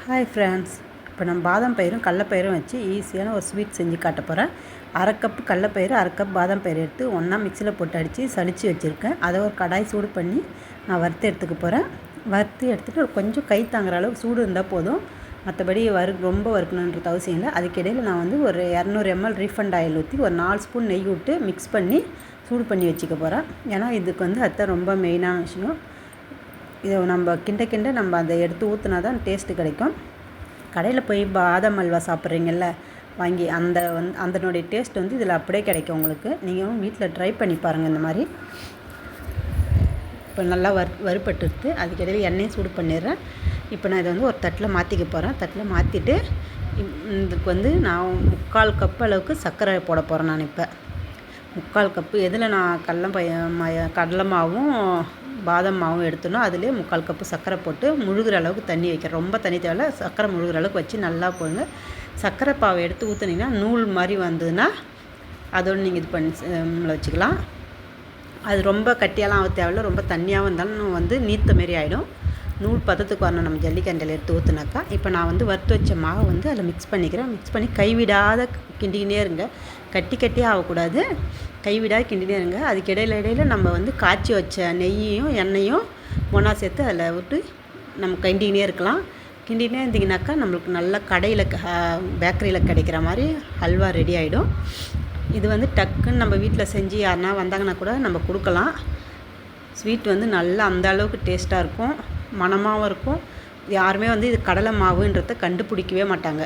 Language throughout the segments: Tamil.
ஹாய் ஃப்ரெண்ட்ஸ், இப்போ நம்ம பாதாம் பயிரும் கடலப்பயிரும் வச்சு ஈஸியான ஒரு ஸ்வீட் செஞ்சு காட்ட போகிறேன். 1/2 கப்பு கடலப்பயிறு, 1/2 கப் பாதாம் பயிறு எடுத்து ஒன்றா மிக்சியில் போட்டு அடித்து சலித்து வச்சுருக்கேன். அதை ஒரு கடாய் சூடு பண்ணி நான் வறுத்து எடுத்துக்க போகிறேன். வறுத்து எடுத்துகிட்டு கொஞ்சம் கை தாங்குற அளவுக்கு சூடு இருந்தால் போதும். மற்றபடி ரொம்ப வறுக்கணுன்றது அவசியம் இல்லை. அதுக்கிடையில் நான் வந்து ஒரு 200 ml ரீஃபண்ட் ஆயில் ஊற்றி ஒரு 4 ஸ்பூன் நெய் விட்டு மிக்ஸ் பண்ணி சூடு பண்ணி வச்சுக்க போகிறேன். ஏன்னா இதுக்கு வந்து அதுதான் ரொம்ப மெயினான விஷயம். இதை நம்ம கிண்ட நம்ம அதை எடுத்து ஊற்றினா தான் டேஸ்ட்டு கிடைக்கும். கடையில் போய் பாதாம் அல்வா சாப்பிட்றீங்கல்ல வாங்கி, அதனுடைய டேஸ்ட் வந்து இதில் அப்படியே கிடைக்கும் உங்களுக்கு. நீங்களும் வீட்டில் ட்ரை பண்ணி பாருங்கள். இந்த மாதிரி இப்போ நல்லா வறுபட்டுட்டு அதுக்கிடையில் எண்ணெயும் சூடு பண்ணிடுறேன். இப்போ நான் இதை வந்து ஒரு தட்டில் மாற்றிக்க போகிறேன். தட்டில் மாற்றிட்டு இதுக்கு வந்து நான் 3/4 கப் அளவுக்கு சர்க்கரை போட போகிறேன். நான் இப்போ 3/4 கப்பு எதில் நான் கடலை மாவும் பாதாம் மாவும் எடுத்தோன்னா அதுலேயே 3/4 கப்பு சர்க்கரை போட்டு முழுகிற அளவுக்கு தண்ணி வைக்கிறேன். ரொம்ப தண்ணி தேவையில்ல, சர்க்கரை முழுகிற அளவுக்கு வச்சு நல்லா போடுங்க. சர்க்கரை பாவை எடுத்து ஊற்றுனீங்கன்னா நூல் மாதிரி வந்ததுன்னா அதோடு நீங்கள் இது பண்ணி வச்சுக்கலாம். அது ரொம்ப கட்டியெல்லாம் ஆக தேவையில்ல, ரொம்ப தண்ணியாக இருந்தாலும் வந்து நீத்த மாரி ஆகிடும். நூல் பதத்துக்கு வரணும் நம்ம ஜல்லிக்கண்டையில் எடுத்து ஊற்றுனாக்கா. இப்போ நான் வந்து வறுத்து வச்ச மாவை வந்து அதில் மிக்ஸ் பண்ணிக்கிறேன். மிக்ஸ் பண்ணி கைவிடாத கிண்டிக்கினே இருங்க. கட்டியே ஆகக்கூடாது, கைவிடாத கிண்டினே இருங்க. அதுக்கு இடையில நம்ம வந்து காய்ச்சி வச்ச நெய்யையும் எண்ணெயும் ஒன்றா சேர்த்து அதில் விட்டு நம்ம கிண்டிக்கினே இருக்கலாம். கிண்டினே இருந்தீங்கன்னாக்கா நம்மளுக்கு நல்லா கடையில் பேக்கரியில் கிடைக்கிற மாதிரி ஹல்வா ரெடி ஆகிடும். இது வந்து டக்குன்னு நம்ம வீட்டில் செஞ்சு யாருனா வந்தாங்கன்னா கூட நம்ம கொடுக்கலாம். ஸ்வீட் வந்து நல்லா அந்த அளவுக்கு டேஸ்ட்டாக இருக்கும், மணமாகவும் இருக்கும். யாருமே வந்து இது கடலை மாவுன்றதை கண்டுபிடிக்கவே மாட்டாங்க.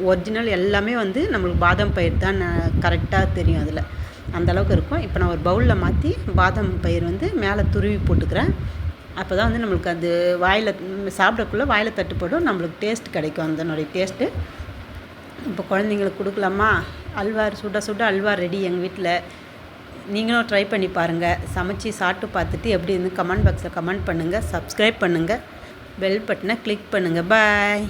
ஒரிஜினல் எல்லாமே வந்து நம்மளுக்கு பாதாம் பயிர் தான் கரெக்டாக தெரியும். அதில் அந்தளவுக்கு இருக்கும். இப்போ நான் ஒரு பவுலில் மாற்றி பாதாம் பயிர் வந்து மேலே துருவி போட்டுக்கிறேன். அப்போ தான் வந்து நம்மளுக்கு அது வாயில் சாப்பிடக்குள்ளே வாயில் தட்டுப்படும், நம்மளுக்கு டேஸ்ட் கிடைக்கும். அதனுடைய டேஸ்ட்டு இப்போ குழந்தைங்களுக்கு கொடுக்கலாமா? அல்வா சுட அல்வா ரெடி எங்கள் வீட்டில். நீங்களும் ட்ரை பண்ணி பாருங்கள். சமைச்சி சாப்பிட்டு பார்த்துட்டு எப்படி இருந்து கமெண்ட் பாக்ஸில் கமெண்ட் பண்ணுங்கள். சப்ஸ்கிரைப் பண்ணுங்கள். பெல் பட்டனை கிளிக் பண்ணுங்கள். பாய்.